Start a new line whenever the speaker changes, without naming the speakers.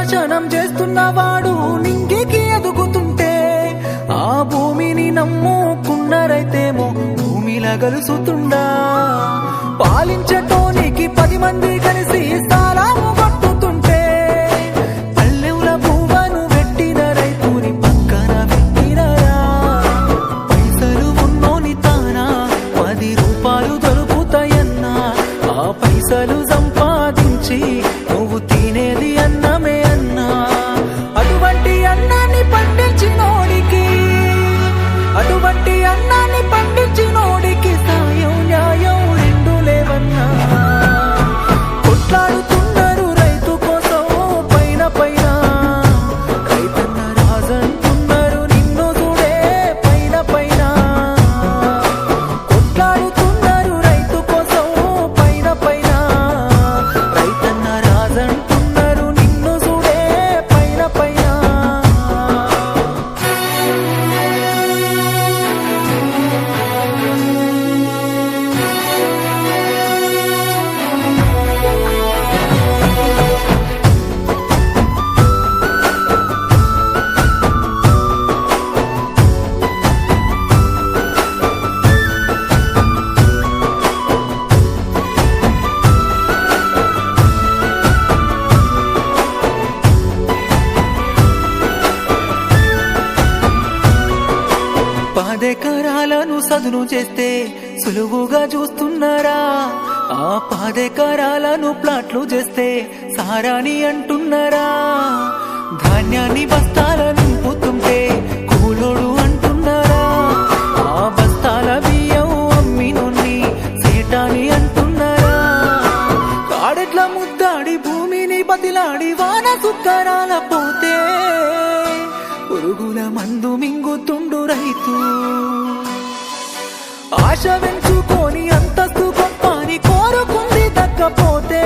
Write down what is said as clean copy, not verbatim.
నాశనం చేస్తున్నవాడు నింగికి ఎదుగుతుంటే ఆ భూమిని నమ్ముకున్న రైతేమో భూమిలా గలుసుతుండా. పాలించటోనికి 10 మంది కలిసి సాలాము కొట్టుతుంటే పల్లెవుల భూమను పెట్టిన రైతుని పక్కన పెట్టినరా. పైసలు ఉన్నోని తానా 10 రూపాయలు దొరుకుతాయన్నా, ఆ పైసలు సంపాదించి నువ్వు తినేది అన్నమే అన్నా. అటువంటి అన్నాన్ని పండించినోడికి సాయం న్యాయం రెండు లేవన్నా. కొట్లాడుతున్నారు రైతు కోసం పైన పైన, రైతన్న రాజంటున్నారు నిన్ను చూడే పైన పైన. కొట్లాడుతున్నారు రైతు కోసం పైన పైన, రైతన్న రాజంటున్నారు నిన్ను చూడే పైన పైన. పదెకరాలను సదును చేస్తే సులువుగా చూస్తున్నారా, ఆ 10 ఎకరాలను ప్లాట్లు చేస్తే సారాని అంటున్నారా. ధాన్యాన్ని బస్తాల నింపుతుంటే కూలోడు అంటున్నారా, ఆ బస్తాల బియ్యం అమ్మినోన్ని సేటాని అంటున్నారా. కాడెట్ల ముద్దాడి భూమిని బతిలాడి వాన సుక్కరాల పోతే పురుగుల మందు మింగుతుండు రైతు. ఆశ వెంచుకొని అంతస్తు గొప్పని కోరుకుంది దక్కపోతే